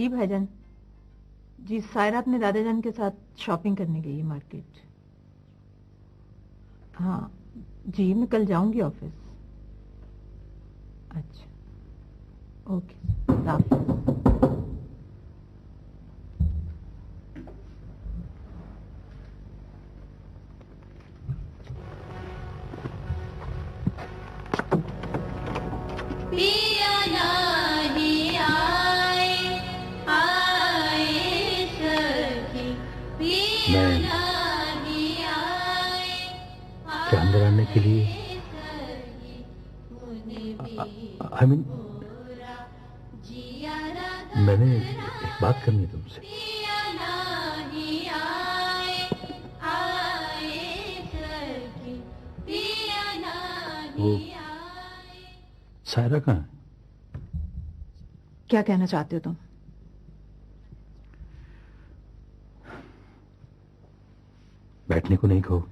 जी भाईजान। जी सायरा अपने दादाजान के साथ शॉपिंग करने गई है मार्केट। हाँ जी, मैं कल जाऊंगी ऑफिस। अच्छा ओके, अल्लाह हाफ़िज़। पिया नहीं आए, आए सखी, पिया नहीं आए, क्या अंदर आने के लिए आई मीन मैंने एक बात करनी है तुमसे। पिया नहीं आए, आए सखी, पिया वो नहीं आए। सायरा कहाँ है? क्या कहना चाहते हो तुम? बैठने को नहीं कहो।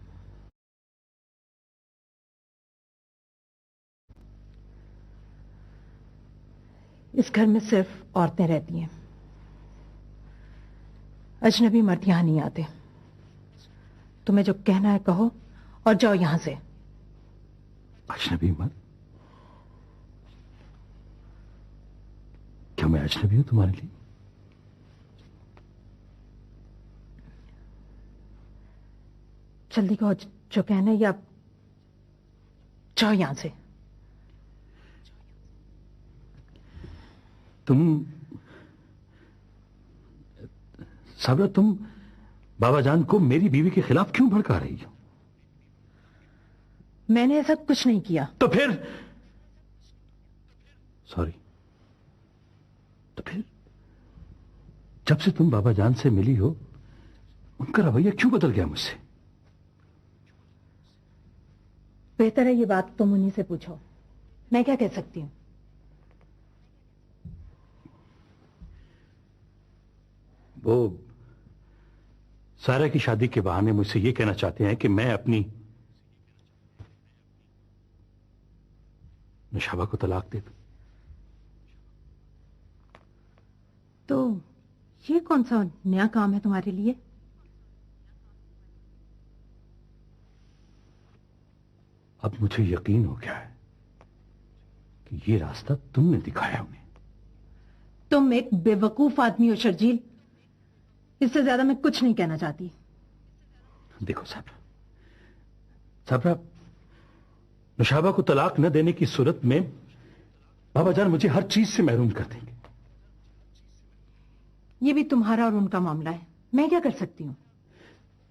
इस घर में सिर्फ औरतें रहती हैं, अजनबी मर्द यहां नहीं आते। तुम्हें जो कहना है कहो और जाओ यहां से। अजनबी मत? क्या मैं अजनबी हूं तुम्हारे लिए? जल्दी कहो जो कहना है, या जाओ यहां से। तुम साबरा, तुम बाबा जान को मेरी बीवी के खिलाफ क्यों भड़का रही हो? मैंने ऐसा कुछ नहीं किया। तो फिर सॉरी, तो फिर जब से तुम बाबा जान से मिली हो उनका रवैया क्यों बदल गया मुझसे? बेहतर है ये बात तुम उन्हीं से पूछो, मैं क्या कह सकती हूँ। वो सारा की शादी के बहाने मुझसे ये कहना चाहते हैं कि मैं अपनी नशाबा को तलाक दे दूं। तो ये कौन सा नया काम है तुम्हारे लिए? अब मुझे यकीन हो गया है कि ये रास्ता तुमने दिखाया उन्हें। तुम एक बेवकूफ आदमी हो शर्जील, इससे ज्यादा मैं कुछ नहीं कहना चाहती। देखो साबरा, साबरा, नशाबा को तलाक न देने की सूरत में बाबा जान मुझे हर चीज से महरूम कर देंगे। ये भी तुम्हारा और उनका मामला है, मैं क्या कर सकती हूँ?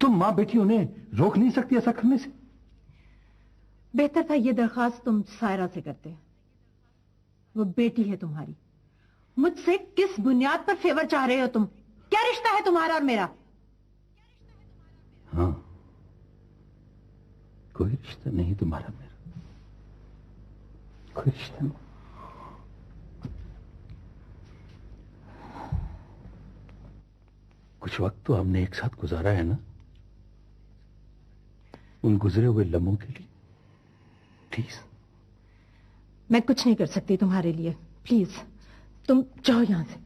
तुम मां बेटी उन्हें रोक नहीं सकती ऐसा करने से? बेहतर था ये दरखास्त तुम सायरा से करते। वो बेटी है तुम्हारी। मुझसे किस बुनियाद पर फेवर चाह रहे हो तुम? क्या रिश्ता है तुम्हारा और मेरा? हाँ, कोई रिश्ता नहीं तुम्हारा मेरा, कोई रिश्ता नहीं। कुछ वक्त तो हमने एक साथ गुजारा है ना, उन गुजरे हुए लम्हों के लिए प्लीज। मैं कुछ नहीं कर सकती तुम्हारे लिए, प्लीज तुम जाओ यहां से।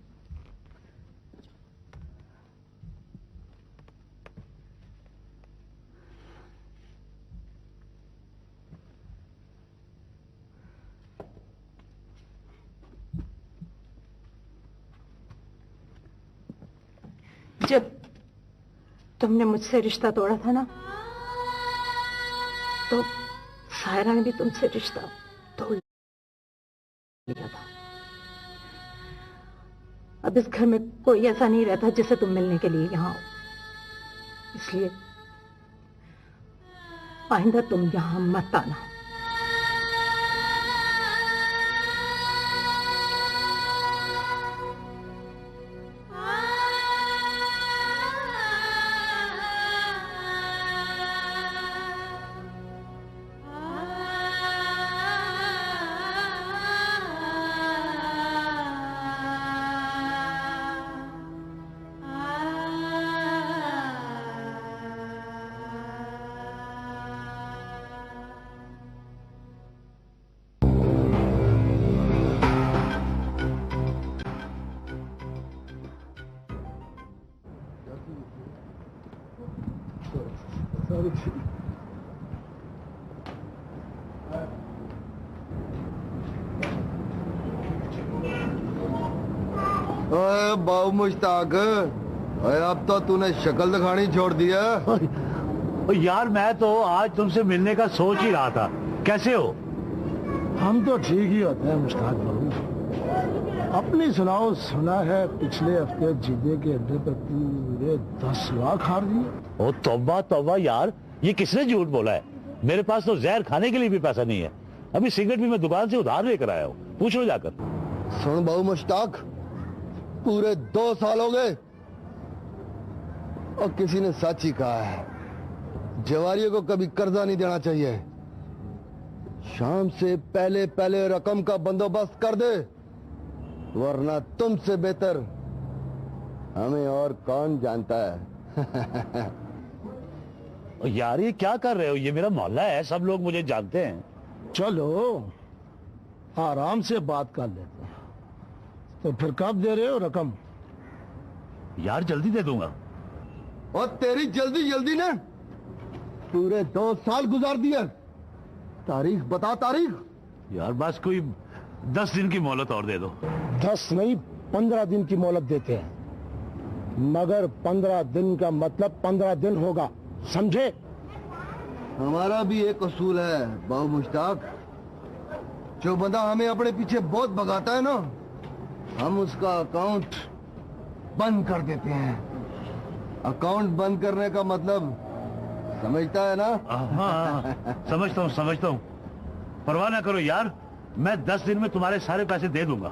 जब तुमने मुझसे रिश्ता तोड़ा था ना, तो सायरा ने भी तुमसे रिश्ता तोड़ लिया था। अब इस घर में कोई ऐसा नहीं रहता जिसे तुम मिलने के लिए यहां हो, इसलिए आइंदा तुम यहां मत आना। सॉरी। ओए बाबू मुश्ताक, ओए अब तो तूने शक्ल दिखानी छोड़ दिया। यार मैं तो आज तुमसे मिलने का सोच ही रहा था। कैसे हो? हम तो ठीक ही होते हैं मुश्ताक बाबू। अपनी सुनाओ। सुना है पिछले हफ्ते जीजे के अड्डे पर पूरे 10 लाख हार दिए। ओ तौबा तौबा यार, ये किसने झूठ बोला है? मेरे पास तो जहर खाने के लिए भी पैसा नहीं है। अभी सिगरेट भी मैं दुकान से उधार लेकर आया हूँ, पूछ लो जाकर। सुन बाबू मुश्ताक, पूरे 2 साल हो गए और किसी ने सच ही कहा है, जवारियों को कभी कर्जा नहीं देना चाहिए। शाम से पहले पहले रकम का बंदोबस्त कर दे, वरना तुमसे बेहतर हमें और कौन जानता है। ओ यार ये क्या कर रहे हो? ये मेरा मोहल्ला है, सब लोग मुझे जानते हैं। चलो आराम से बात कर लेते हैं। तो फिर कब दे रहे हो रकम? यार जल्दी दे दूंगा। और तेरी जल्दी जल्दी ने पूरे 2 साल गुजार दिए। तारीख बता, तारीख। यार बस कोई 10 दिन की मोहलत और दे दो। 10 नहीं 15 दिन की मोहलत देते हैं, मगर 15 दिन का मतलब 15 दिन होगा, समझे? हमारा भी एक असूल है बाबू मुश्ताक, जो बंदा हमें अपने पीछे बहुत भगाता है ना, हम उसका अकाउंट बंद कर देते हैं। अकाउंट बंद करने का मतलब समझता है ना? हाँ, समझता हूँ। परवाह ना करो यार, मैं 10 दिन में तुम्हारे सारे पैसे दे दूंगा।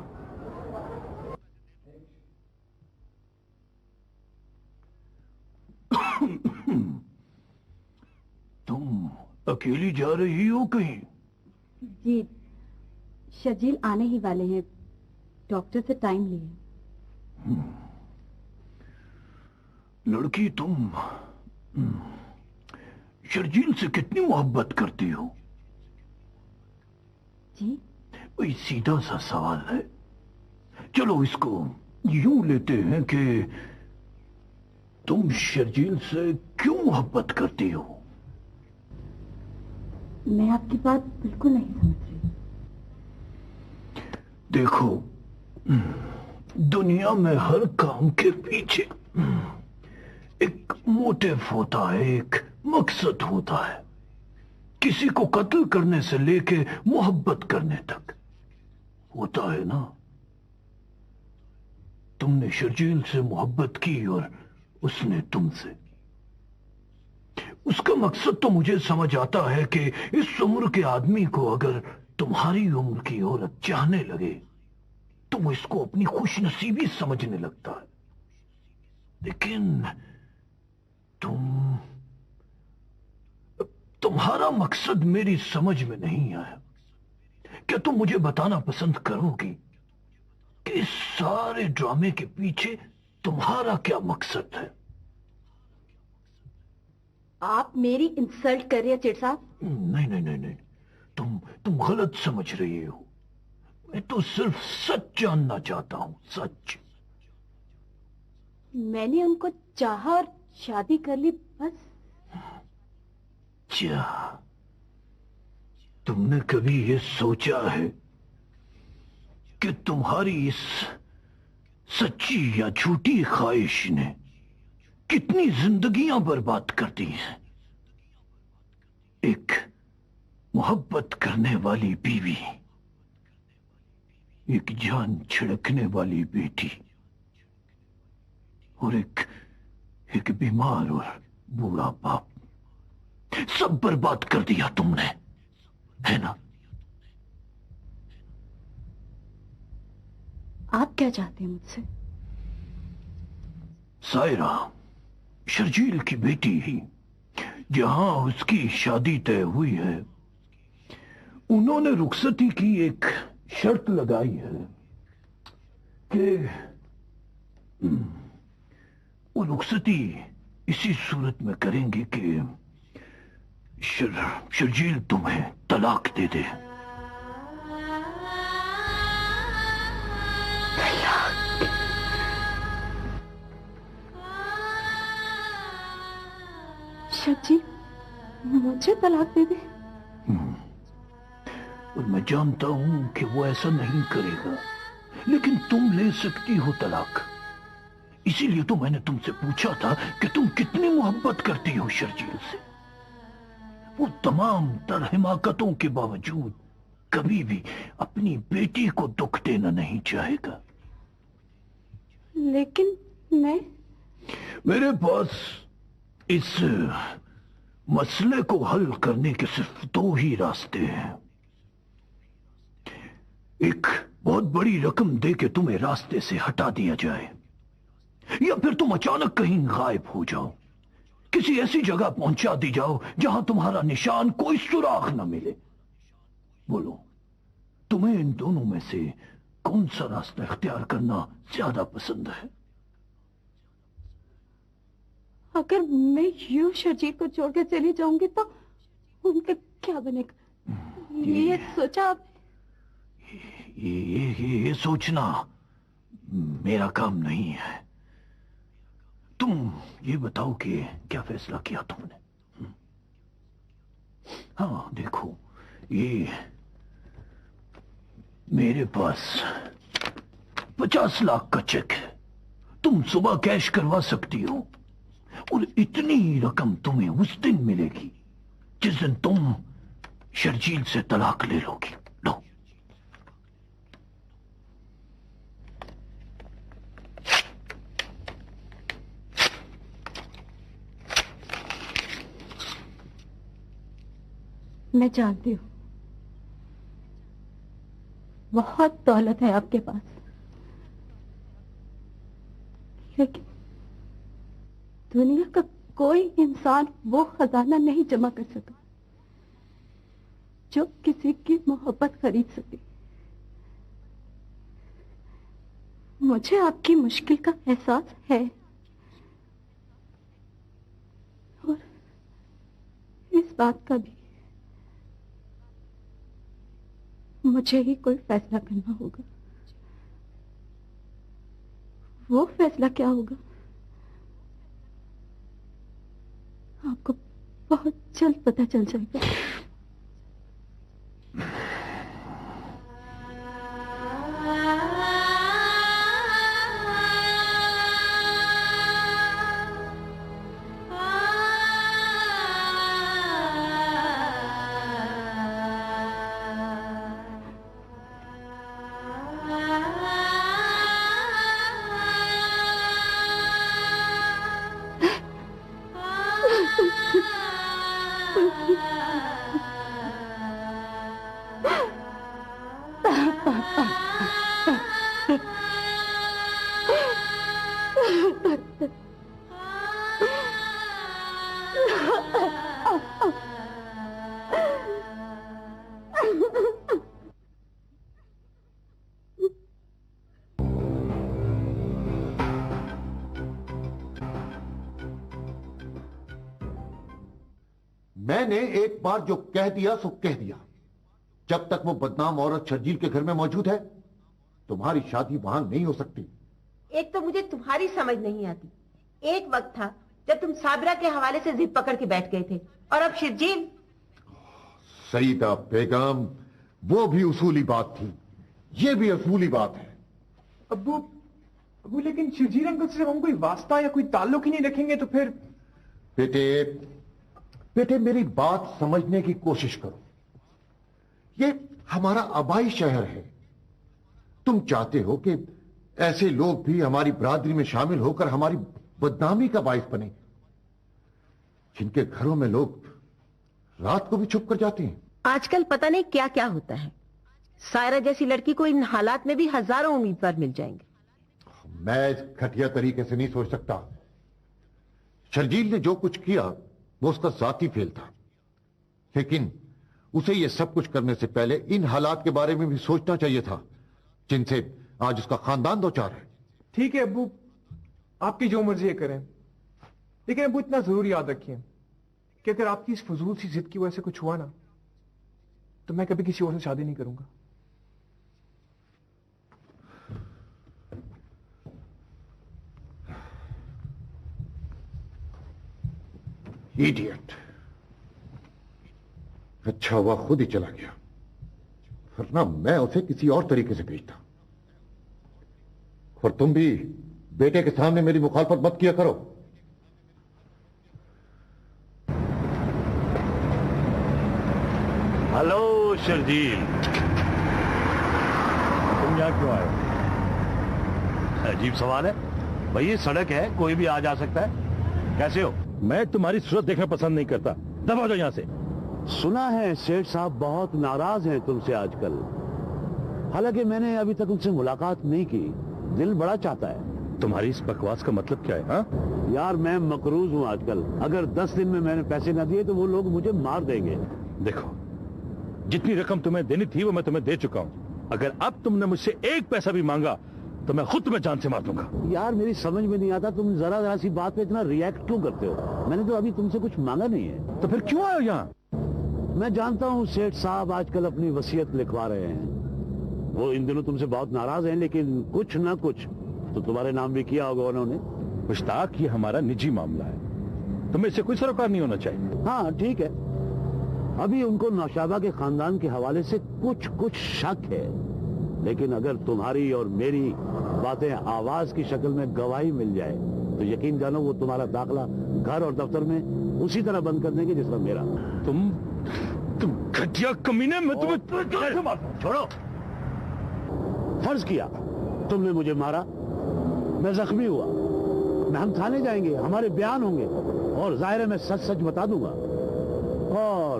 तुम अकेली जा रही हो कहीं? जी, शर्जील आने ही वाले हैं, डॉक्टर से टाइम लिए। लड़की तुम शर्जील से कितनी मोहब्बत करती हो? जी? वही सीधा सा सवाल है। चलो इसको यूं लेते हैं कि तुम शर्जील से क्यों मोहब्बत करती हो? मैं आपकी बात बिल्कुल नहीं समझ रही। देखो, दुनिया में हर काम के पीछे एक मोटिव होता है, एक मकसद होता है। किसी को कत्ल करने से लेके मोहब्बत करने तक होता है ना। तुमने शर्जील से मोहब्बत की और उसने तुमसे। उसका मकसद तो मुझे समझ आता है कि इस उम्र के आदमी को अगर तुम्हारी उम्र की औरत चाहने लगे तो वो इसको अपनी खुशनसीबी समझने लगता है। लेकिन तुम्हारा मकसद मेरी समझ में नहीं आया। क्या तुम मुझे बताना पसंद करोगी कि इस सारे ड्रामे के पीछे तुम्हारा क्या मकसद है? आप मेरी इंसल्ट कर रहे हैं जेठ साहब? नहीं, तुम गलत समझ रही हो। मैं तो सिर्फ सच जानना चाहता हूं, सच। मैंने उनको चाहा और शादी कर ली, बस। क्या तुमने कभी ये सोचा है कि तुम्हारी इस सच्ची या झूठी ख्वाहिश ने कितनी जिंदगियां बर्बाद कर दी हैं? एक मोहब्बत करने वाली बीवी, एक जान छिड़कने वाली बेटी और एक बीमार और बूढ़ा बाप, सब बर्बाद कर दिया तुमने, है ना? आप क्या चाहते हैं मुझसे? सायरा शर्जील की बेटी ही, जहां उसकी शादी तय हुई है, उन्होंने रुखसती की एक शर्त लगाई है कि वो रुखसती इसी सूरत में करेंगे कि शर्जील तुम्हें तलाक दे दे। शर्जील मुझे तलाक दे दे। और मैं जानता हूं कि वो ऐसा नहीं करेगा, लेकिन तुम ले सकती हो तलाक। इसीलिए तो मैंने तुमसे पूछा था कि तुम कितनी मोहब्बत करती हो शर्जील से। वो तमाम तर हिमाकतों के बावजूद कभी भी अपनी बेटी को दुख देना नहीं चाहेगा। लेकिन मैं मेरे पास इस मसले को हल करने के सिर्फ दो ही रास्ते हैं। एक बहुत बड़ी रकम दे के तुम्हें रास्ते से हटा दिया जाए, या फिर तुम अचानक कहीं गायब हो जाओ, किसी ऐसी जगह पहुंचा दी जाओ जहां तुम्हारा निशान कोई सुराग न मिले। बोलो, तुम्हें इन दोनों में से कौन सा रास्ता इख्तियार करना ज्यादा पसंद है? अगर मैं यूं शर्जील को छोड़ के चली जाऊंगी तो उनका क्या बनेगा? ये सोचा आप? ये सोचना मेरा काम नहीं है। तुम ये बताओ कि क्या फैसला किया तुमने? हाँ देखो, ये मेरे पास 50 लाख का चेक है। तुम सुबह कैश करवा सकती हो, और इतनी ही रकम तुम्हें उस दिन मिलेगी जिस दिन तुम शर्जील से तलाक ले लोगी। लो। मैं जानती हूँ बहुत दौलत है आपके पास, लेकिन दुनिया का कोई इंसान वो खजाना नहीं जमा कर सका जो किसी की मोहब्बत खरीद सके। मुझे आपकी मुश्किल का एहसास है, और इस बात का भी मुझे ही कोई फैसला करना होगा। वो फैसला क्या होगा आपको बहुत जल्द पता चल जाएगा। मैंने एक बार जो कह दिया सो कह दिया। जब तक वो बदनाम औरत शर्जील के घर में मौजूद है, तुम्हारी शादी वहां नहीं हो सकती। एक तो मुझे तुम्हारी समझ नहीं आती। एक वक्त था जब तुम साबरा के हवाले से जिद पकड़ के बैठ गए थे, और अब शर्जील। सईदा बेगम, वो भी उसूली बात थी, ये भी उसूली बात है। अबू लेकिन शर्जील अंकल से हम कोई वास्ता या कोई ताल्लुक ही नहीं रखेंगे तो फिर? बेटे मेरी बात समझने की कोशिश करो। ये हमारा आबाई शहर है। तुम चाहते हो कि ऐसे लोग भी हमारी बरादरी में शामिल होकर हमारी बदनामी का बाइस बने, जिनके घरों में लोग रात को भी छुप कर जाते हैं। आजकल पता नहीं क्या क्या होता है। सायरा जैसी लड़की को इन हालात में भी हजारों उम्मीदवार मिल जाएंगे। मैं इस घटिया तरीके से नहीं सोच सकता। शर्जील ने जो कुछ किया वो उसका जाती फेल था, लेकिन उसे यह सब कुछ करने से पहले इन हालात के बारे में भी सोचना चाहिए था जिनसे आज उसका खानदान दो चार है। ठीक है अब्बू, आपकी जो मर्जी है करें, लेकिन अब्बू इतना जरूर याद रखिए कि अगर आपकी इस फजूल सी जिद की वजह से कुछ हुआ ना, तो मैं कभी किसी और से शादी नहीं करूंगा। इडियट। अच्छा हुआ खुद ही चला गया, वरना मैं उसे किसी और तरीके से भेजता। और तुम भी बेटे के सामने मेरी मुखालफत मत किया करो। हेलो शर्जील, तुम यहां क्यों आए? अजीब सवाल है भाई, ये सड़क है, कोई भी आ जा सकता है। कैसे हो? मैं तुम्हारी सूरत देखना पसंद नहीं करता, दबा दो यहां से। सुना है सेठ साहब बहुत नाराज हैं तुमसे आजकल। हालांकि मैंने अभी तक उनसे मुलाकात नहीं की, दिल बड़ा चाहता है। तुम्हारी इस बकवास का मतलब क्या है? हाँ यार मैं मकरूज हूं आजकल, अगर 10 दिन में मैंने पैसे ना दिए तो वो लोग मुझे मार देंगे। देखो, जितनी रकम तुम्हें देनी थी वो मैं तुम्हें दे चुका हूं। अगर अब तुमने मुझसे एक पैसा भी मांगा तो मैं खुद तुम्हें जान से मार दूंगा। यार मेरी समझ में नहीं आता, तुम जरा जरा सी बात पे इतना रिएक्ट क्यों करते हो? मैंने तो अभी तुमसे कुछ मांगा नहीं है। तो फिर क्यों आए हो यहाँ? मैं जानता हूँ सेठ साहब आजकल अपनी वसीयत लिखवा रहे हैं। वो इन दिनों तुमसे बहुत नाराज हैं, लेकिन कुछ ना कुछ तो तुम्हारे नाम भी किया होगा उन्होंने। मुश्ताक, ये हमारा निजी मामला है, तुम्हें इससे कोई सरोकार नहीं होना चाहिए। हाँ ठीक है, अभी उनको नौशाबा के खानदान के हवाले से कुछ शक है, लेकिन अगर तुम्हारी और मेरी बातें आवाज की शक्ल में गवाही मिल जाए तो यकीन जानो वो तुम्हारा दाखला घर और दफ्तर में उसी तरह बंद कर देंगे जिस तरह मेरा। तुम घटिया कमीने, मैं तुम्हें छोड़ो। फर्ज किया तुमने मुझे मारा, मैं जख्मी हुआ, मैं हम थाने जाएंगे, हमारे बयान होंगे और जाहिर है मैं सच सच बता दूंगा, और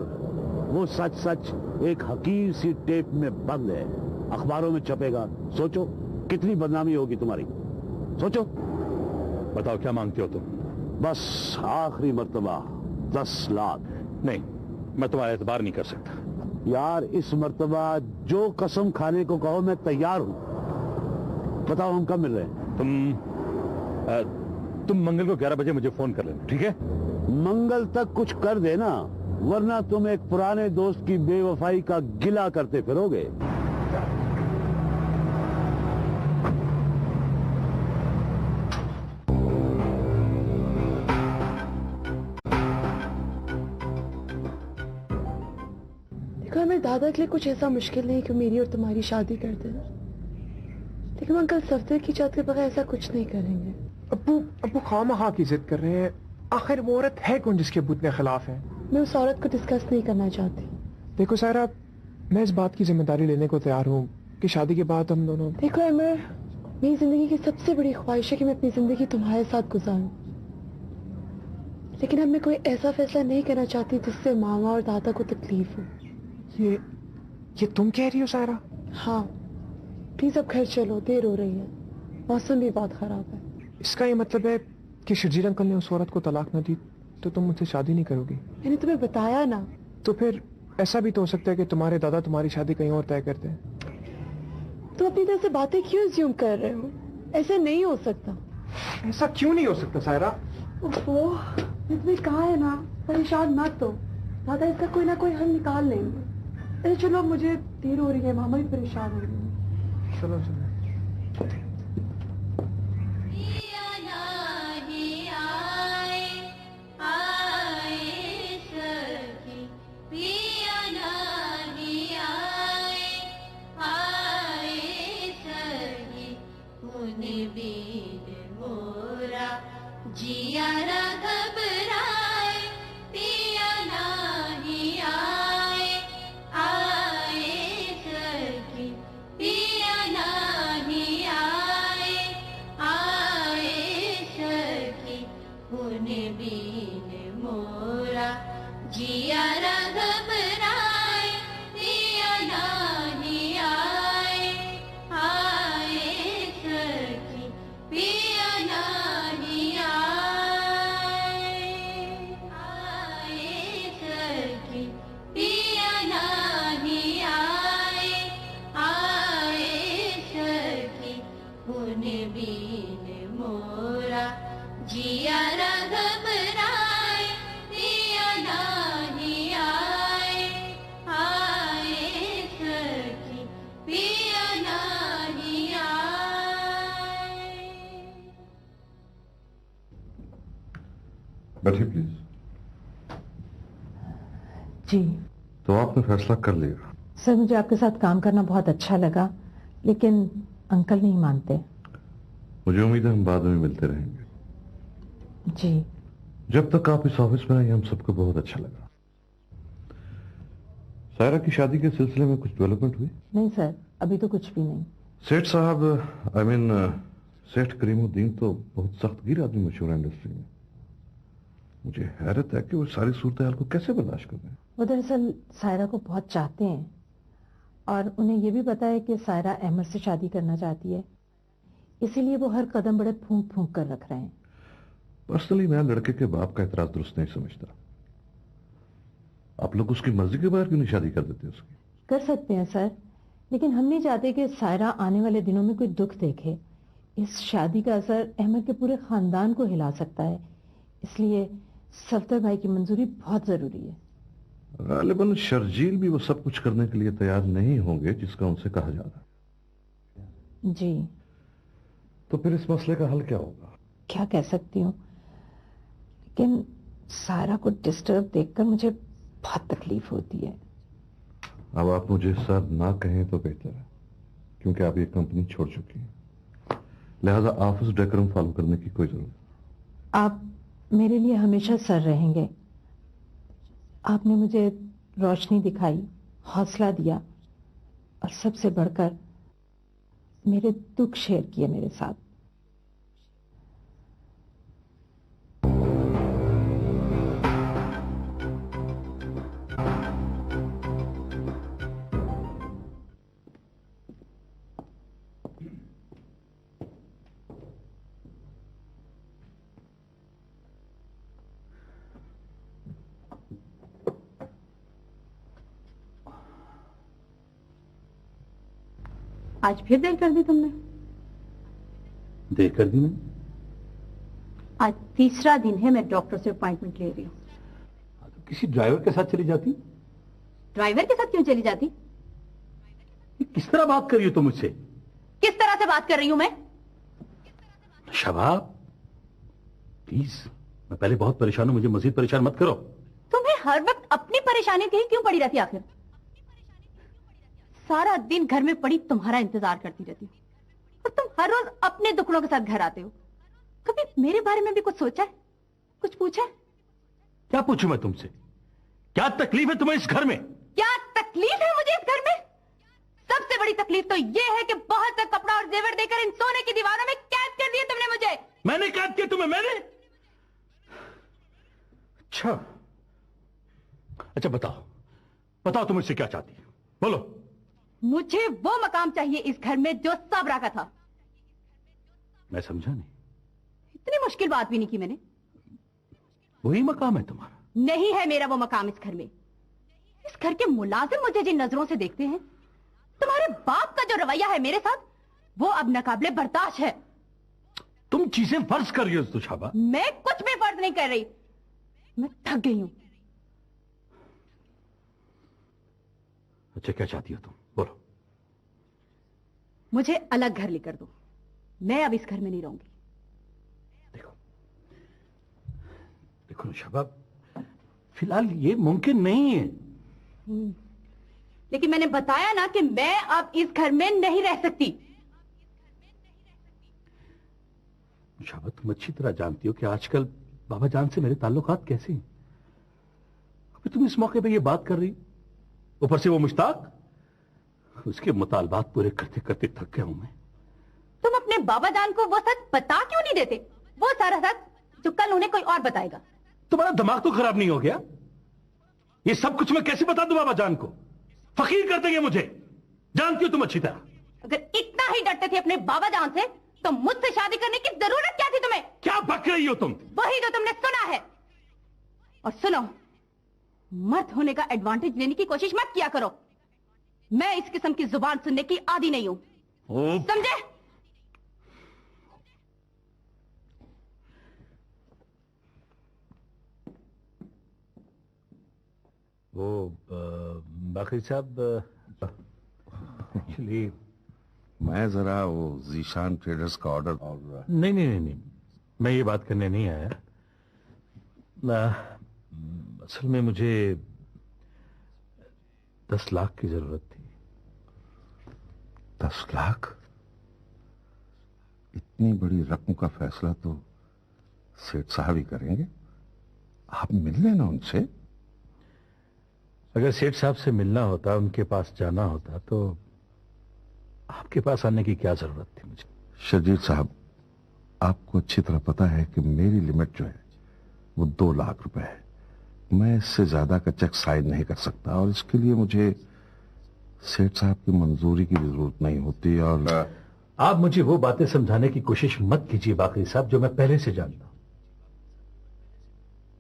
वो सच एक हकीर सी टेप में बंद है, अखबारों में छपेगा। सोचो कितनी बदनामी होगी तुम्हारी, सोचो। बताओ क्या मांगते हो तुम? बस आखिरी मर्तबा 10 लाख। नहीं, मैं तुम्हारा एतबार नहीं कर सकता। यार इस मर्तबा जो कसम खाने को कहो मैं तैयार हूं। बताओ हम कब मिल रहे हैं? तुम मंगल को 11 बजे मुझे फोन कर लेना, ठीक है? मंगल तक कुछ कर देना, वरना तुम एक पुराने दोस्त की बेवफाई का गिला करते फिरोगे। देखो, मेरे दादा के लिए कुछ ऐसा मुश्किल नहीं कि मेरी और तुम्हारी शादी कर दें, लेकिन हम अंकल सफदर की चाहत के बगैर ऐसा कुछ नहीं करेंगे। अब्बू खामखा की जिद कर रहे हैं। आखिर वो औरत है कौन जिसके अब्बू इतने खिलाफ है? मैं उस औरत को डिस्कस नहीं करना चाहती। देखो सारा, मैं इस बात की जिम्मेदारी लेने को तैयार हूँ कि शादी के बाद हम दोनों। देखो अमर, मेरी जिंदगी की सबसे बड़ी ख्वाहिश है कि मैं अपनी जिंदगी तुम्हारे साथ गुजारूं, लेकिन अब मैं कोई ऐसा फैसला नहीं करना चाहती जिससे मामा और दादा को तकलीफ हो। ये तुम कह रही हो सारा? हाँ प्लीज अब घर चलो, देर हो रही है, मौसम भी बहुत खराब है। इसका ये मतलब है कि शर्जील अंकल ने उस औरत को तलाक न दी तो तुम मुझसे शादी नहीं करोगी? मैंने तुम्हें बताया ना। तो फिर ऐसा भी तो हो सकता है कि तुम्हारे दादा तुम्हारी शादी कहीं और तय करते हैं। तुम अपनी तरह से बातें क्यों ज्यूम कर रहे हो? ऐसा नहीं हो सकता। ऐसा क्यों नहीं हो सकता सायरा? वो तुम्हें कहा है ना, परेशान मत हो, दादा इसका कोई ना कोई हल निकाल लेंगे। अरे चलो, मुझे देर हो रही है, मामा भी परेशान हो रही है। चलो चलो। पिया नाही आए, आए सखी, पिया नाही आए, आए सखी, उन बीन मोरा जियारा घबराए, पिया नाही आए, आए सखी, पिया नाही आए, आए सखी, उन बीन मोरा जियारा घबराए, पिया नाही आए, आए सखी, पिया नाही आए, आए सखी, पिया नाही आए, आए सखी, उन बीन मोरा जियारा घबराए, पिया नाही आए, आए सखी, पिया नाही आए। बैठिए प्लीज। जी तो आपने फैसला कर लिया? सर, मुझे आपके साथ काम करना बहुत अच्छा लगा, लेकिन अंकल नहीं मानते। मुझे उम्मीद है हम बाद में मिलते रहेंगे। जी। जब तक आप इस ऑफिस में आए हम सबको बहुत अच्छा लगा। सायरा की शादी के सिलसिले में कुछ डेवलपमेंट हुई? नहीं सर, अभी तो कुछ भी नहीं। सेठ साहब, सेठ करीमुद्दीन तो बहुत सख्तगीर आदमी मशहूर है इंडस्ट्री में। मुझे हैरत है कि वो सारी सूरत हाल को कैसे बर्दाश्त कर रहे हैं। वो दरअसल सायरा को बहुत चाहते हैं और उन्हें यह भी पता है कि सायरा अहमद से शादी करना चाहती है, इसीलिए वो हर कदम बड़े फूंक फूंक कर रख रहे हैं। पर्सनली मैं लड़के के बाप का एतराज दुरुस्त नहीं समझता। आप लोग उसकी मर्जी के बाहर क्यों नहीं शादी कर देते उसकी? कर सकते हैं सर, लेकिन हम नहीं चाहते कि सायरा आने वाले दिनों में कोई दुख देखे। इस शादी का असर अहमद के पूरे खानदान को हिला सकता है, इसलिए सफदर भाई की मंजूरी बहुत जरूरी है। गालिबन शर्जील भी वो सब कुछ करने के लिए तैयार नहीं होंगे जिसका उनसे कहा जा रहा है। जी। तो फिर इस मसले का हल क्या होगा? क्या कह सकती हूँ, लेकिन सायरा को डिस्टर्ब देखकर मुझे बहुत तकलीफ होती है। अब आप मुझे सर ना कहें तो बेहतर है, क्योंकि आप ये कंपनी छोड़ चुकी हैं। लिहाजा ऑफिस डेकोरम फॉलो करने की कोई जरूरत। आप मेरे लिए हमेशा सर रहेंगे। आपने मुझे रोशनी दिखाई, हौसला दिया और सबसे बढ़कर मेरे दुख शेयर किए मेरे साथ। आज फिर देर कर दी तुमने। देर कर दी मैंने? आज तीसरा दिन है मैं डॉक्टर से अपॉइंटमेंट ले रही हूँ। तो किसी ड्राइवर के साथ चली जाती। ड्राइवर के साथ क्यों चली जाती? ये किस तरह बात कर रही हो तुम मुझसे? किस तरह से बात कर रही हूँ मैं? शबाब प्लीज, मैं पहले बहुत परेशान हूं, मुझे मजीद परेशान मत करो। तुम्हें हर वक्त अपनी परेशानी कहीं क्यों पड़ी रहती आखिर? सारा दिन घर में पड़ी तुम्हारा इंतजार करती रहती हूँ और तुम हर रोज अपने दुखड़ों के साथ घर आते हो। कभी मेरे बारे में भी कुछ सोचा है, कुछ पूछा है? क्या पूछूं मैं तुमसे? क्या तकलीफ है तुम्हें इस घर में? क्या तकलीफ है मुझे इस घर में? सबसे बड़ी तकलीफ तो यह है कि बहुत सा कपड़ा और जेवर देकर इन सोने की दीवारों में कैद कर दिया तुमने मुझे। मैंने कैद किया तुम्हें? मैंने? अच्छा बताओ, बताओ तुम मुझसे क्या चाहती है, बोलो। मुझे वो मकाम चाहिए इस घर में जो सबरा का था। मैं समझा नहीं। इतनी मुश्किल बात भी नहीं की मैंने। वही मकाम है तुम्हारा? नहीं है मेरा वो मकाम इस घर में। इस घर के मुलाजिम मुझे जिन नजरों से देखते हैं, तुम्हारे बाप का जो रवैया है मेरे साथ, वो अब नाकाबिले बर्दाश्त है। तुम चीजें फर्ज कर रही हो तुषाबा। मैं कुछ भी फर्ज नहीं कर रही, मैं थक गई हूं। अच्छा क्या चाहती हो तुम, बोलो। मुझे अलग घर लेकर दो, मैं अब इस घर में नहीं रहूंगी। देखो देखो शबाब, फिलहाल ये मुमकिन नहीं है। लेकिन मैंने बताया ना कि मैं अब इस घर में नहीं रह सकती। शबाब, तुम अच्छी तरह जानती हो कि आजकल बाबा जान से मेरे ताल्लुकात कैसे हैं। अभी तुम इस मौके पे ये बात कर रही, ऊपर से वो मुश्ताक, उसके मुतालबात पूरे करते करते थक गया हूं मैं। तुम अपने बाबा जान को वो सच बता क्यों नहीं देते? वो सारा सच जो कल उन्हें कोई और बताएगा। तुम्हारा दिमाग तो खराब नहीं हो गया? ये सब कुछ मैं कैसे बता दूं बाबा जान को? फकीर कर देंगे मुझे, जानती हो तुम अच्छी तरह। अगर इतना ही डरते थे अपने बाबा जान से, तो मुझसे शादी करने की जरूरत क्या थी तुम्हें? क्या बक रही हो तुम? वही जो तुमने सुना है। और सुनो, मर्द होने का एडवांटेज लेने की कोशिश मत किया करो। मैं इस किस्म की जुबान सुनने की आदी नहीं हूं, समझे? वो बाकी साहब, एक्चुअली मैं जरा वो जीशान ट्रेडर्स का ऑर्डर और नहीं नहीं नहीं नहीं, मैं ये बात करने नहीं आया। असल में मुझे 10 लाख की जरूरत थी। 10 लाख? इतनी बड़ी रकम का फैसला तो सेठ साहब ही करेंगे। आप मिल लेना उनसे। अगर सेठ साहब से मिलना होता, उनके पास जाना होता, तो आपके पास आने की क्या जरूरत थी मुझे? शर्जील साहब, आपको अच्छी तरह पता है कि मेरी लिमिट जो है वो 2 लाख रुपए है। मैं इससे ज्यादा का चेक साइन नहीं कर सकता और इसके लिए मुझे सेठ साहब की मंजूरी की भी जरूरत नहीं होती। और आप मुझे वो बातें समझाने की कोशिश मत कीजिए बाकरी साहब जो मैं पहले से जानता हूं।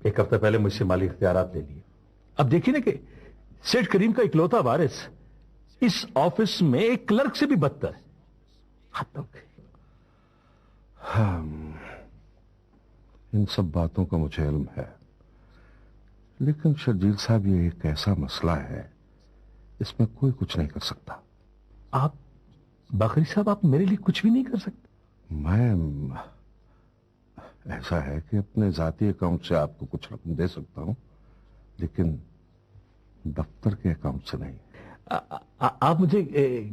1 हफ्ता पहले मुझसे माली इख्तियारात ले लिए। अब देखिए ना कि सेठ करीम का इकलौता वारिस इस ऑफिस में एक क्लर्क से भी बदतर है। खत्म। हाँ, इन सब बातों का मुझे इल्म है, लेकिन शर्जील साहब ये एक ऐसा मसला है, इसमें कोई कुछ नहीं कर सकता। आप बाकरी साहब, आप मेरे लिए कुछ भी नहीं कर सकते? मैं ऐसा है कि अपने जाती अकाउंट से आपको कुछ रकम दे सकता हूं, लेकिन दफ्तर के अकाउंट से नहीं। आप मुझे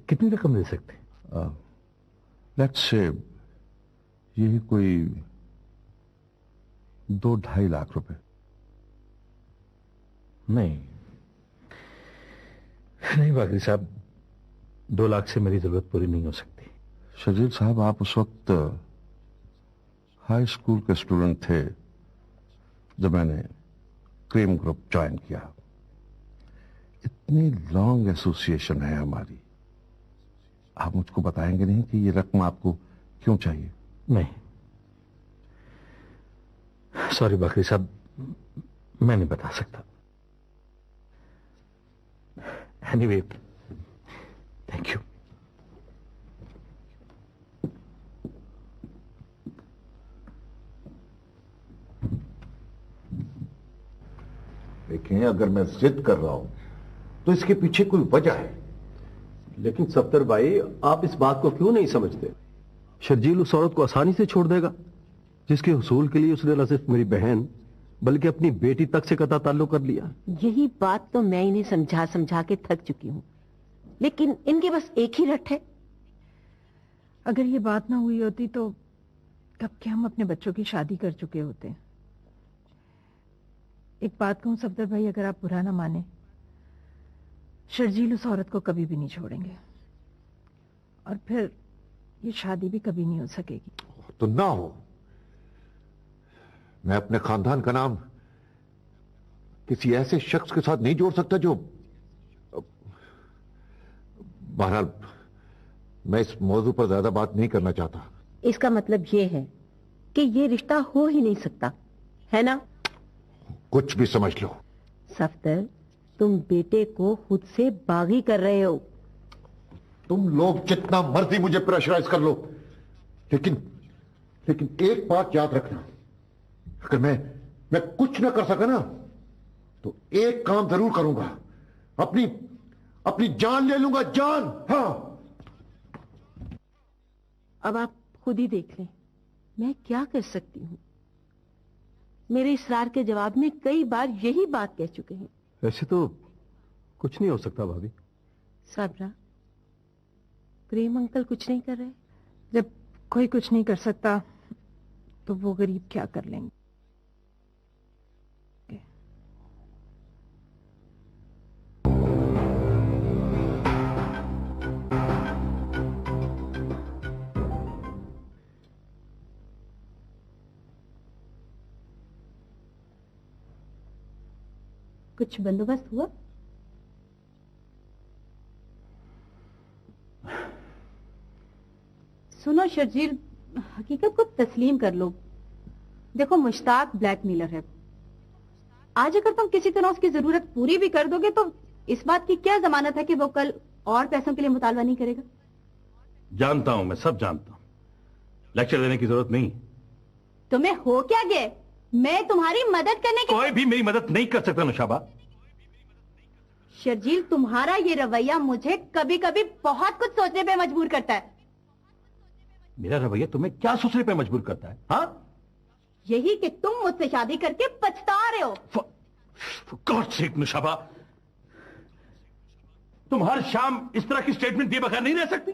कितनी रकम दे सकते हैं? लेट्स से यही कोई 2-2.5 लाख रुपए। नहीं बाकरी साहब, 2 लाख से मेरी जरूरत पूरी नहीं हो सकती। शर्जील साहब, आप उस वक्त हाई स्कूल के स्टूडेंट थे जब मैंने क्रीम ग्रुप ज्वाइन किया। इतनी लॉन्ग एसोसिएशन है हमारी, आप मुझको बताएंगे नहीं कि ये रकम आपको क्यों चाहिए? नहीं, सॉरी बाकरी साहब, मैं नहीं बता सकता। Anyway, thank you. देखें, अगर मैं जिद कर रहा हूं तो इसके पीछे कोई वजह है। लेकिन सफ्तर भाई, आप इस बात को क्यों नहीं समझते? शर्जील उस औरत को आसानी से छोड़ देगा जिसके हुसूल के लिए उसने न सिर्फ मेरी बहन बल्कि अपनी बेटी तक से कता ताल्लुक कर लिया। यही बात तो मैं इन्हें समझा समझा के थक चुकी हूँ, लेकिन इनके बस एक ही रट है। अगर ये बात ना हुई होती तो कब के हम अपने बच्चों की शादी कर चुके होते। एक बात कहूं सफदर भाई, अगर आप बुरा ना माने, शर्जील उस औरत को कभी भी नहीं छोड़ेंगे और फिर ये शादी भी कभी नहीं हो सकेगी। तो ना हो। मैं अपने खानदान का नाम किसी ऐसे शख्स के साथ नहीं जोड़ सकता जो, बहरहाल मैं इस मौजू पर ज्यादा बात नहीं करना चाहता। इसका मतलब ये है कि ये रिश्ता हो ही नहीं सकता, है ना? कुछ भी समझ लो। सफदर, तुम बेटे को खुद से बागी कर रहे हो। तुम लोग जितना मर्जी मुझे प्रेशराइज कर लो, लेकिन एक बात याद रखना, अगर मैं कुछ ना कर सका ना तो एक काम जरूर करूंगा, अपनी जान ले लूंगा, जान। हाँ, अब आप खुद ही देख लें मैं क्या कर सकती हूँ। मेरे इसरार के जवाब में कई बार यही बात कह चुके हैं। ऐसे तो कुछ नहीं हो सकता भाभी। साबरा, प्रेम अंकल कुछ नहीं कर रहे? जब कोई कुछ नहीं कर सकता तो वो गरीब क्या कर लेंगे? कुछ बंदोबस्त हुआ? सुनो शर्जील, हकीकत को तस्लीम कर लो। देखो, मुश्ताक ब्लैकमेलर है। आज अगर तुम किसी तरह उसकी जरूरत पूरी भी कर दोगे तो इस बात की क्या जमानत है कि वो कल और पैसों के लिए मुतालबा नहीं करेगा? जानता हूं, मैं सब जानता हूं। लेक्चर देने की जरूरत नहीं। तुम्हें हो क्या गए? मैं तुम्हारी मदद करने की... कोई भी मेरी मदद नहीं कर सकता नुशाबा। शर्जील, तुम्हारा ये रवैया मुझे कभी कभी बहुत कुछ सोचने पे मजबूर करता है। मेरा रवैया तुम्हें क्या सोचने पे मजबूर करता है? हाँ, यही कि तुम मुझसे शादी करके पछता रहे हो। गॉड सेक नुशाबा, तुम हर शाम इस तरह की स्टेटमेंट दिए बगैर नहीं रह सकती?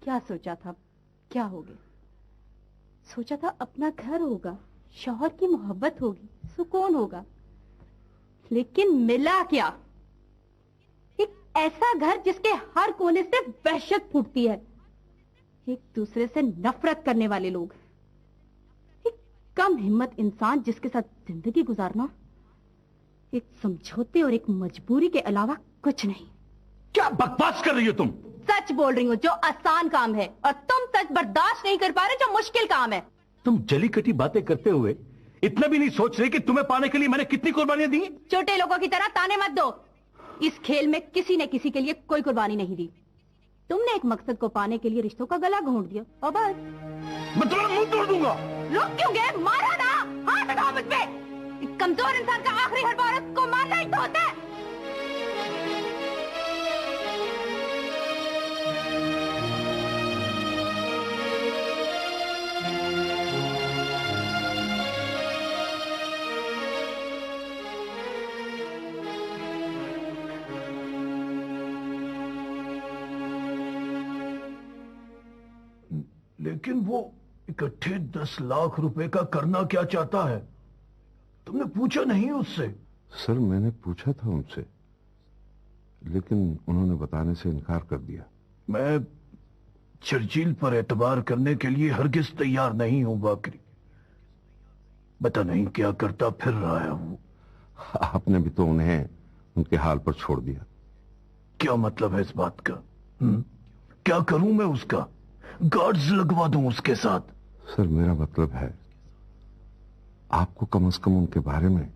क्या सोचा था, क्या हो गया? सोचा था अपना घर होगा, शौहर की मोहब्बत होगी, सुकून होगा, लेकिन मिला क्या? एक ऐसा घर जिसके हर कोने से वहशत फूटती है, एक दूसरे से नफरत करने वाले लोग, एक कम हिम्मत इंसान जिसके साथ जिंदगी गुजारना एक समझौते और एक मजबूरी के अलावा कुछ नहीं। क्या बकवास कर रही हो तुम? सच बोल रही हूँ, जो आसान काम है, और तुम सच बर्दाश्त नहीं कर पा रहे जो मुश्किल काम है। तुम जली कटी बातें करते हुए इतना भी नहीं सोच रही कि तुम्हें पाने के लिए मैंने कितनी कुर्बानियां दी? छोटे लोगों की तरह ताने मत दो। इस खेल में किसी ने किसी के लिए कोई कुर्बानी नहीं दी। तुमने एक मकसद को पाने के लिए रिश्तों का गला घोंट दिया और बस। मैं तुम्हारा मुंह तोड़ दूंगा। रुक क्यों गए? मारा ना, हाथ उठाओ मुझ पे। एक कमजोर इंसान का आखिरी हर्फ औरत को मारना ही तो होता है। लेकिन वो इकट्ठे 10 लाख रुपए का करना क्या चाहता है? तुमने पूछा नहीं उससे? सर मैंने पूछा था उनसे, लेकिन उन्होंने बताने से इनकार कर दिया। मैं शर्जील पर एतबार करने के लिए हरगिज तैयार नहीं हूं बाकरी। पता नहीं क्या करता फिर रहा है वो। आपने भी तो उन्हें उनके हाल पर छोड़ दिया। क्या मतलब है इस बात का? क्या करूं मैं उसका? गार्ड्स लगवा दूं उसके साथ? सर मेरा मतलब है, आपको कम से कम उनके बारे में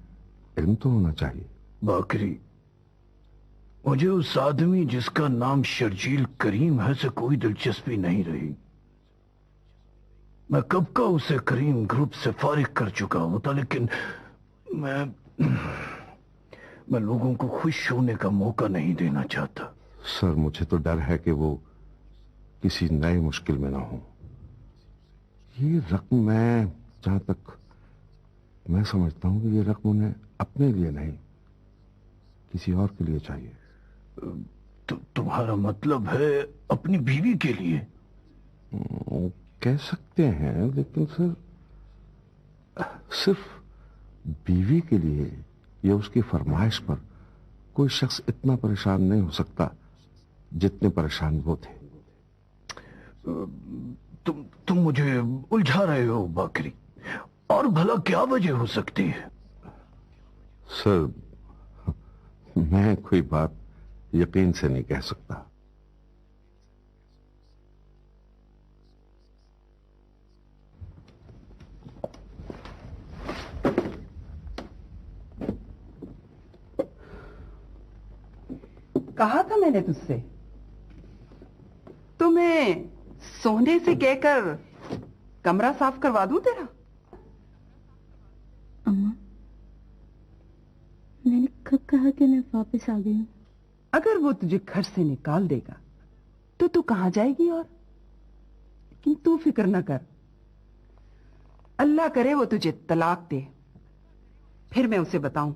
इल्म तो होना चाहिए। बाकरी, मुझे उस आदमी जिसका नाम शर्जील करीम है से कोई दिलचस्पी नहीं रही। मैं कब का उसे करीम ग्रुप से फारिग कर चुका होता, लेकिन मैं लोगों को खुश होने का मौका नहीं देना चाहता। सर मुझे तो डर है कि वो किसी नए मुश्किल में ना हो। ये रकम, मैं जहां तक मैं समझता हूं कि ये रकम उन्हें अपने लिए नहीं, किसी और के लिए चाहिए। तुम्हारा मतलब है अपनी बीवी के लिए? कह सकते हैं, लेकिन सर सिर्फ बीवी के लिए या उसकी फरमाइश पर कोई शख्स इतना परेशान नहीं हो सकता जितने परेशान वो थे। तुम मुझे उलझा रहे हो बाकरी। और भला क्या वजह हो सकती है? सर मैं कोई बात यकीन से नहीं कह सकता। कहा था मैंने तुझसे, तुम्हें सोने से कहकर कमरा साफ करवा दूं तेरा। अम्मा, मैंने कब कहा कि मैं वापस आ गई हूं? अगर वो तुझे घर से निकाल देगा तो तू कहां जाएगी? और लेकिन तू फिक्र न कर, अल्लाह करे वो तुझे तलाक दे, फिर मैं उसे बताऊं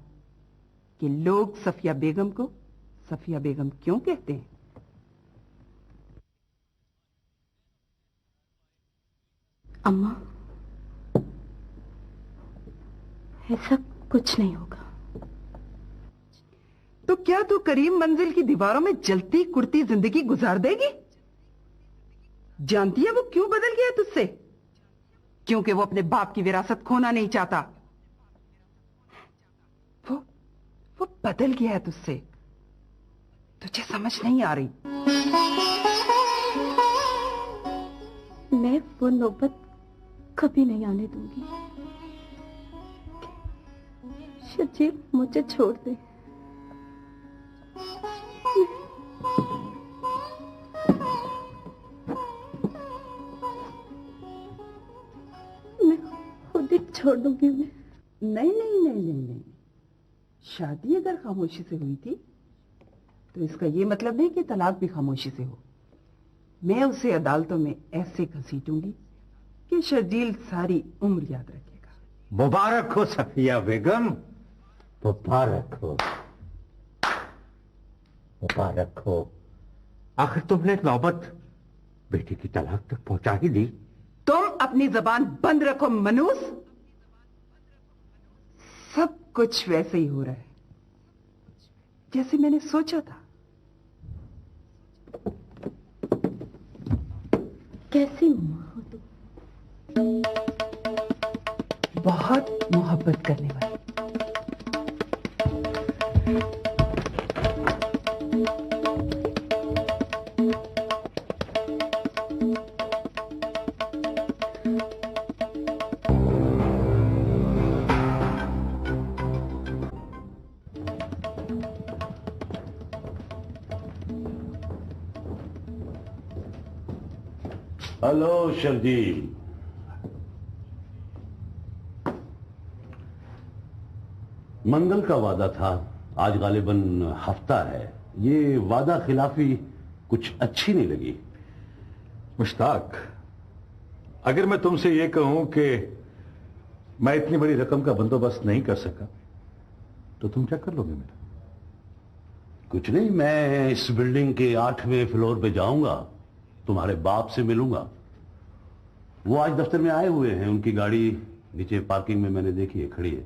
कि लोग सफिया बेगम को सफिया बेगम क्यों कहते हैं। अम्मा, ऐसा कुछ नहीं होगा। तो क्या तू करीम मंजिल की दीवारों में जलती कुड़ती जिंदगी गुजार देगी? जानती है वो क्यों बदल गया तुझसे? क्योंकि वो अपने बाप की विरासत खोना नहीं चाहता। वो बदल गया है तुझसे, तुझे समझ नहीं आ रही। मैं वो नौबत कभी नहीं आने दूंगी। शर्जील मुझे छोड़ दे। मैं खुद ही छोड़ दूंगी उन्हें। नहीं नहीं नहीं नहीं नहीं, शादी अगर खामोशी से हुई थी तो इसका ये मतलब नहीं कि तलाक भी खामोशी से हो। मैं उसे अदालतों में ऐसे घसीटूंगी कि शर्जील सारी उम्र याद रखेगा। मुबारक हो सफिया बेगम, मुबारक हो। मुबारक हो, आखिर तुमने नौबत बेटी की तलाक तक पहुंचा ही दी। तुम अपनी जबान बंद रखो मनूस। सब कुछ वैसे ही हो रहा है जैसे मैंने सोचा था। कैसी माँ हो तुम? बहुत मोहब्बत करने वाली। हेलो शर्जील, मंगल का वादा था, आज गालिबन हफ्ता है। ये वादा खिलाफी कुछ अच्छी नहीं लगी। मुश्ताक, अगर मैं तुमसे ये कहूं कि मैं इतनी बड़ी रकम का बंदोबस्त नहीं कर सका तो तुम क्या कर लोगे मेरा? कुछ नहीं, मैं इस बिल्डिंग के 8वें फ्लोर पे जाऊंगा, तुम्हारे बाप से मिलूंगा। वो आज दफ्तर में आए हुए हैं, उनकी गाड़ी नीचे पार्किंग में मैंने देखी है, खड़ी है।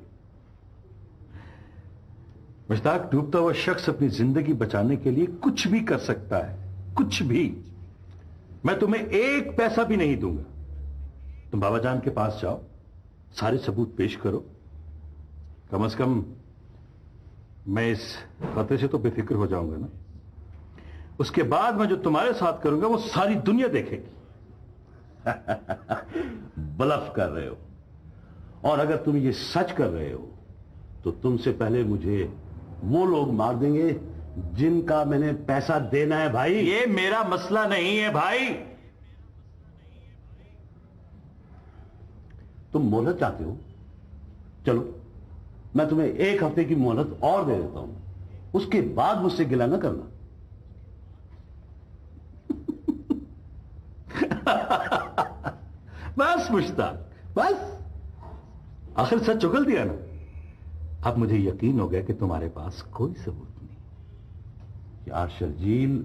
मुश्ताक, डूबता हुआ शख्स अपनी जिंदगी बचाने के लिए कुछ भी कर सकता है, कुछ भी। मैं तुम्हें एक पैसा भी नहीं दूंगा। तुम बाबा जान के पास जाओ, सारे सबूत पेश करो। कम से कम मैं इस खतरे से तो बेफिक्र हो जाऊंगा ना। उसके बाद मैं जो तुम्हारे साथ करूंगा वो सारी दुनिया देखेगी। ब्लफ कर रहे हो, और अगर तुम ये सच कर रहे हो तो तुमसे पहले मुझे वो लोग मार देंगे जिनका मैंने पैसा देना है। भाई, ये मेरा मसला नहीं है भाई। तुम मोहलत चाहते हो? चलो, मैं तुम्हें 1 हफ्ते की मोहलत और दे देता हूं, उसके बाद मुझसे गिला ना करना। बस मुश्ताक, बस, आखिर सच उगल दिया ना। अब मुझे यकीन हो गया कि तुम्हारे पास कोई सबूत नहीं। यार शर्जील,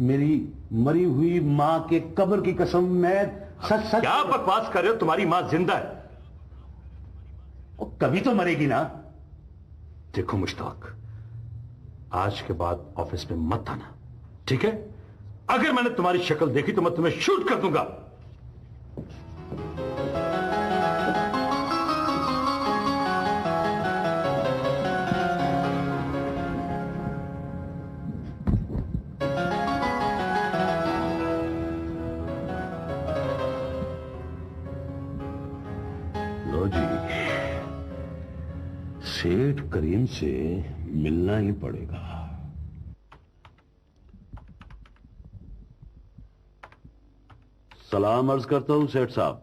मेरी मरी हुई मां के कब्र की कसम, मैं सच सच। क्या बकवास कर रहे हो? तुम्हारी मां जिंदा है और कभी तो मरेगी ना। देखो मुश्ताक, आज के बाद ऑफिस में मत आना, ठीक है? अगर मैंने तुम्हारी शक्ल देखी तो मैं तुम्हें शूट कर दूंगा। लो जी, सेठ करीम से मिलना ही पड़ेगा। सलाम अर्ज करता हूं सेठ साहब।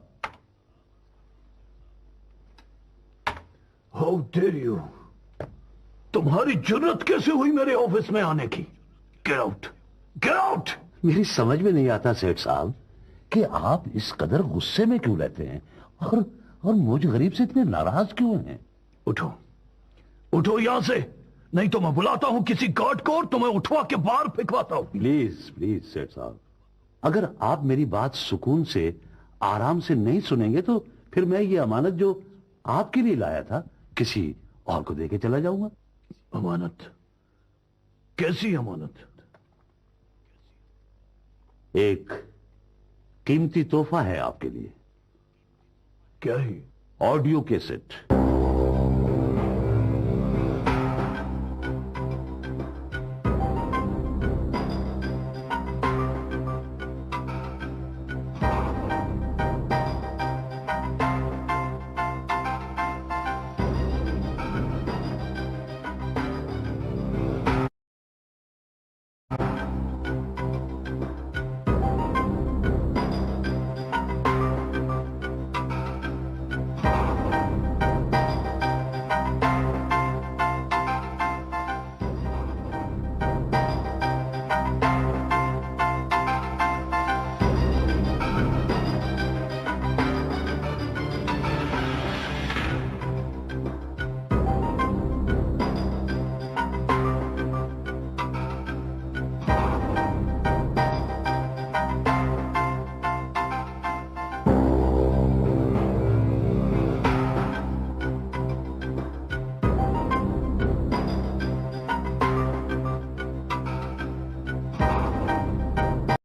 How dare you! तुम्हारी जुर्रत कैसे हुई मेरे ऑफिस में आने की? Get out, get out! मेरी समझ में नहीं आता सेठ साहब कि आप इस कदर गुस्से में क्यों रहते हैं, और मुझ गरीब से इतने नाराज क्यों हैं? उठो, उठो यहां से, नहीं तो मैं बुलाता हूं किसी गार्ड को और तुम्हें उठवा के बाहर फेंकवाता हूं। प्लीज प्लीज सेठ साहब, अगर आप मेरी बात सुकून से, आराम से नहीं सुनेंगे तो फिर मैं ये अमानत जो आपके लिए लाया था किसी और को देके चला जाऊंगा। अमानत? कैसी अमानत? एक कीमती तोहफा है आपके लिए। क्या है? Audio cassette.